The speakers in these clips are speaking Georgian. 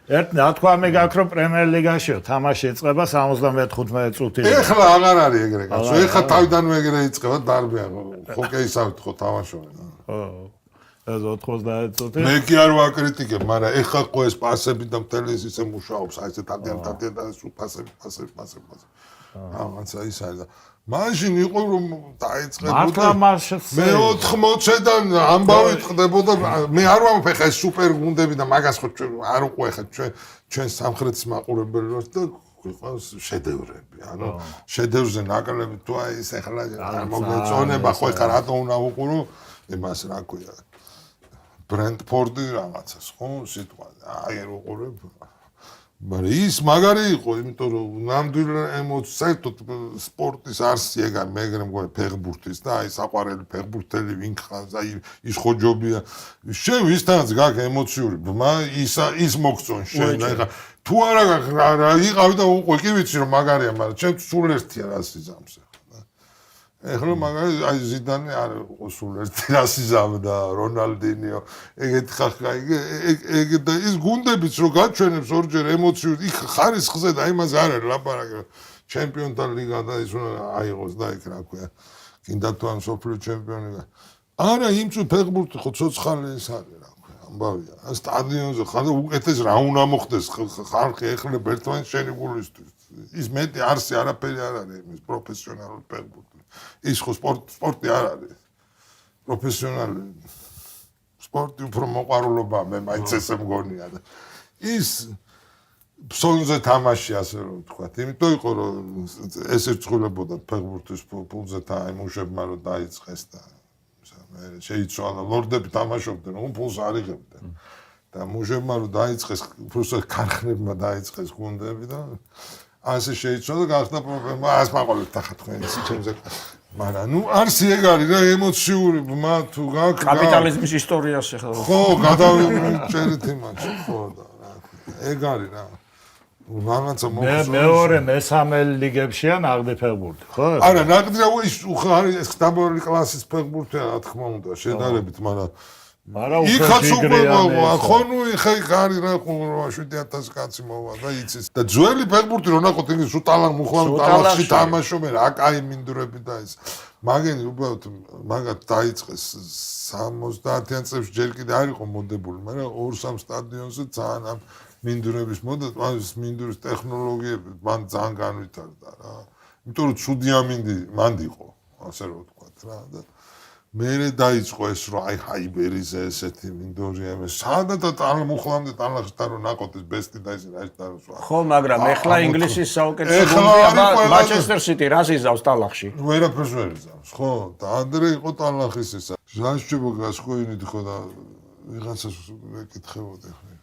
რა თქვა მე გაქვს რომ პრემიერ ლიგაშიო თამაში ეწყება 75 წუთი. ეხლა აღარ არის ეგრე კაცო. ეხლა თავიდანვე ეგრე იწყება დარბია. ჰოკეისავით ხო თამაშობენ. ხო. ეს 90 წუთი. მე კი არ ვაკრიტიკებ, მაგრამ ეხლა ყო ეს პასები და მთელი ის ისე მუშაობს, აი ესე დადიან და სულ პასები. რაღაცა ის არის და მაშინ იყო რომ დაიწყებოდა მე 80-დან ამბავი ტყდებოდა მე არ ვამბობ ხა ეს სუპერ გუნდები და მაგას ხო არ უყო ხა ჩვენ სამხრეთის მაყურებელი ვართ და ყავს შედევრები ანუ შედევრზე ნაკლები თუ აი ეს ახლა მოგეწონება ხო ხა რატო უნდა უყურო იმას რა ქვია ბრენტფორდი რაღაცას ხო სიტყვა აი არ უყურებ მაგრამ ის მაგარი იყო, იმიტომ რომ ნამდვილ ემოციას საერთოდ სპორტის არსი ეგარ მეგრე მგონი ფეხბურთის და აი საყვარელი ფეხბურთელი ვინ ხარ, აი ის ხოჯობია. შენ ვისთანაც გაქვს ემოციური ბმა, ის მოგწონ შენ. ეხლა თუ არა იყავი და უყვე, კი ვიცი რომ მაგარია, მაგრამ ჩემ სულ ერთია რა სიზამს. ეხლა მაგარი აი ზიდანი არ იყო სულ ერთი რასიზამ და რონალდინიო ეგეთი ხახა ეგ და ის გუნდებიც რო გაჩვენებს ორჯერ ემოციურ იქ ხარისხზე და იმას არ არის ლაპარაკი ჩემპიონთა ლიგა და ის აიღოს და იქ რა ქვია კიდე თუ ამ სოფლიო ჩემპიონი არა იმ თუ ფეხბურთი ხო ცოცხალი ის არის რა ქვია ამბავია სტადიონზე ხარ უკეთეს რა უნდა მოხდეს ხალხი ეხლებ ერთმანეთს შენი გულისთვის ის მეტი არსი არაფერი არ არის ის პროფესიონალური ფეხბურთი ის ხო სპორტი არ არის პროფესიონალი სპორტი უფრო მოყვარულობა მე მაინც ესე მგონია და ის ფსონზე თამაში ასე რომ ვთქვა იმიტომ იყო რომ ეს ერთხელებოდა ფეხბურთის ფულზე და აი მუშებმა რომ დაიწყეს და მე შეიცვალა ლორდები თამაშობდნენ რომ ფულს არ იღებდნენ და მუშებმა რომ დაიწყეს უბრალოდ ქარხნებმა დაიწყეს გუნდები და ასე შეიცვალა გახდა პრობლემა ას მაყოლეთ ახლა თქვენ ის ჩემზე მაგრამ ნუ არსი ეგ არის რა ემოციური ბმა თუ გაქვს კაპიტალიზმის ისტორიაში ხო ხო გადავიწერეთ იმაში ხო და ეგ არის რა რაღაცა მეორე მესამე ლიგებშია ნაღდი ფეხბურთი ხო არა ნაღდია ის არის ეს დაბოლი კლასის ფეხბურთია რა თქმა უნდა შედარებით მაგრამ იქაც უკვე ხო ნუ ხე ხარი რა ხო 7000 კაცი მოვა და იცის და ძველი ფეხბურთი რო ნახოთ ის სუტალან მუხლავ ტალახში თამაშობენ რა კაი მინდვრები და ის მაგენი უბრალოდ მაგათ დაიწყეს 70-იან წლებში ჯერ კიდე არ იყო მოდებული მაგრამ 2-3 სტადიონზე ძალიან ამ მინდვრების მოდა ეს მინდვრის ტექნოლოგიები მან ძალიან განვითარდა რა იმიტომ რომ ცუდი ამინდი მანდი იყო ასე რომ ვთქვათ რა და მერე დაიწყო ეს რომ აი ჰაიბერიზე ესეთი მინდორია მე სადაც მუხლამდე ტალახში რომ ნაკოთის ბესტი და ის რა და ხო მაგრამ ეხლა ინგლისის საუკეთესო გუნდია მანჩესტერ სიტი რას იზავს ტალახში ვერაფერს ვერ იზავს ხო და ადრე იყო ტალახის ისა ჟანშჩებო გასხოვინით ხო და ვიღაცას ეკითხებოდი ხო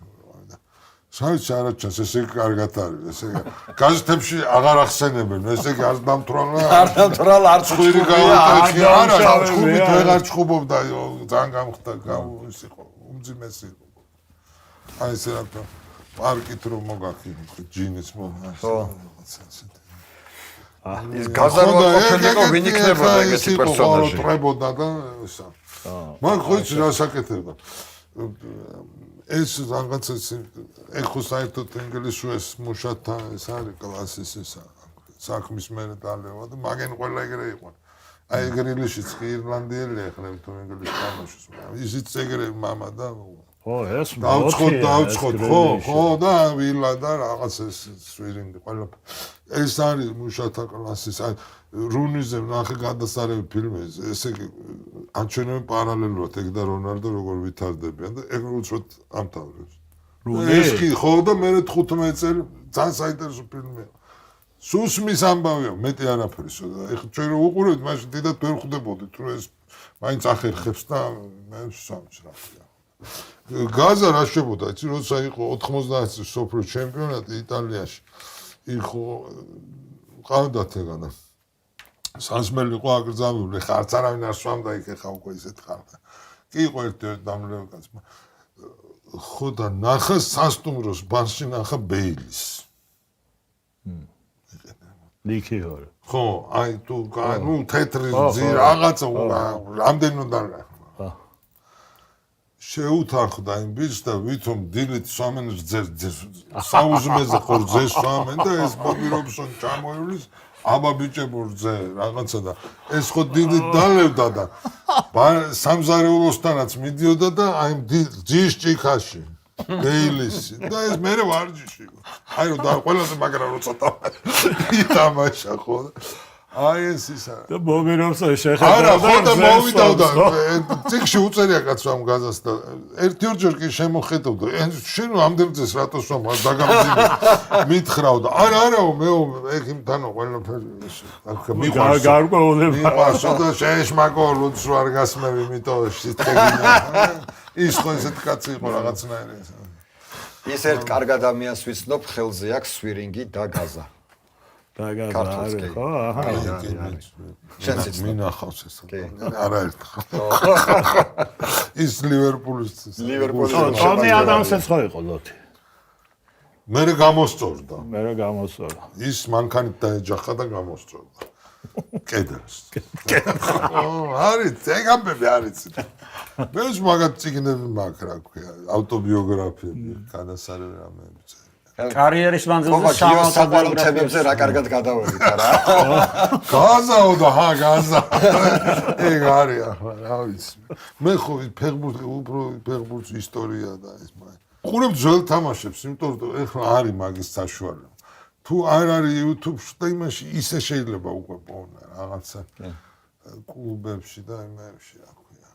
საერთოდ არაჩანს ესე კარგად არის ესე გაზეთებში აღარ ახსენებენ ესე არ დამთვალა არც ხვირი გავუტეხი არა ჩხუბით ვეღარ ჩხუბობდა ძალიან გამხდა ის იყო უმძიმესი იყო აი ესე რა პარკით რომ მოგახი ჯინის მომა ხო ის გაზარვა ყოფილიყო ვინ იქნებოდა ეგეთი პერსონაჟი ტრებოდა და ისა მაგ ხო იცი რა საკეთებდა ეს რაღაცა ეხო საერთოდ ინგლისურ ეს მუშათა ეს არის კლასის ისა საქმის მერდალევა და მაგენ ყველა ეგრე იყო აი ეგრილიშიც კი ირლანდიელი ახლა თუ ინგლისში თამაშობს ისიც ეგრე მამა და ხო ეს დავწყოთ ხო და ვილა და რაღაც ეს სვირინდი ყველა ეს არის მუშათა კლასის აი რუნიზე ნახე გადასარევი ფილმი ესე აჩვენებენ პარალელურად ეგ და რონალდო როგორ ვითარდებიან და ეგ უცბად ამთავრებს ეს კი ხო და მე 15 წელი ძალიან საინტერესო ფილმია სუსმის ამბავია მეტი არაფერი ეხლა ჩვენ რო უყურებთ მაშინ დიდად ვერ ხვდებოდი თუ ეს მაინც ახერხებს და მე სამს რა გაზა რა შეებოდა იცი როცა იყო 90 წლის სოფლიო ჩემპიონატი იტალიაში იყო ყავდათ ეგანა სასმელი იყო აკრძალული ხა არც არავინ არ სვამდა იქ ხა უკვე ისეთ ხალხი კი იყო ერთი დამლევი კაცი ხო და ნახა სასტუმროს ბარში ნახა ბეილის ლიქიორი ხო აი თუ ნუ თეთრი ძი რაღაცა რამდენი უნდა რა შეუთანხმდა იმ ბიჭს და ვითომ დილით სვამენ საუზმეზე ხორ ძეს სვამენ და ეს ბობი რობსონი ჩამოივლის აბა ბიჭებო რძე რაღაცა და ეს ხო დილით დალევდა და სამზარეულოსთანაც მიდიოდა და აი ძის ჭიქაში დეილისი და ეს მერე ვარჯიში აი რომ და ყველაზე მაგრა როცა ითამაშა ხო აი ეს ისა და ბობი რობსონი შეხედა არა ხო და მოვიდავდა ციხში უწერია კაცო ამ გაზას და ერთი ორჯერ კი შემოხედავდა შენ ამდენ წეს რატო სვამ დაგამძიმე მითხრავდა არა მეო ეგ იმთანო ყველაფერი მიყვარს მიყვარს და შეშმაკო ლუც ვარ გასმევი მითო შეთქეგინა ის ხო ესეთ კაცი იყო რაღაცნაირი ის ერთ კარგ ადამიანს ვიცნობ ხელზე აქვს სვირინგი და გაზა დაგაზარი ხო აჰა შენც მინახავს ეს არა ერთხელ ის ლივერპულის ტონი ადამსეც ხო იყო ლოთი მერე გამოსწორდა ის მანქანით დაეჯახა და გამოსწორდა კედელს არის ეგამბები არის მე მაგათ წიგნები მაქვს რა ქვია ავტობიოგრაფიები გადასარევი რამეები კარიერის მანძილზე საყვარელ თემებზე რა კარგად გადავედით რა გაზაო და გაზა ეგ არის ახლა რა ვიცი მე ხო ფეხბურთის ისტორია და ეს ყურებ ძველ თამაშებს იმიტომ რომ ეხლა არის მაგის საშუალება თუ არ არის YouTube-ში და იმაში ისე შეიძლება უკვე პოვნა რაღაცა კლუბებში და იმებში რა ქვია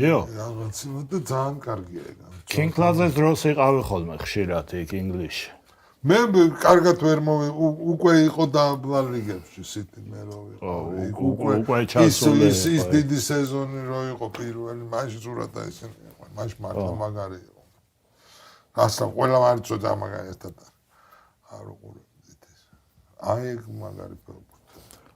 იო რაღაცა და ძალიან კარგია ეგ King Class-ს დროს იყავი ხოლმე ხშირად იქ ინგლისში მე კარგად ვერ უკვე იყო და ლიგებში სიტი მე რო ვიყო უკვე ჩასული ის დიდი სეზონი რო იყო პირველი მაშინ ზურა და ესენი იყო მაშინ მართლა მაგარი იყო გასა ყველა მარცო და მაგარი ერთად არ უყურებდით ეს აი ეგ მაგარი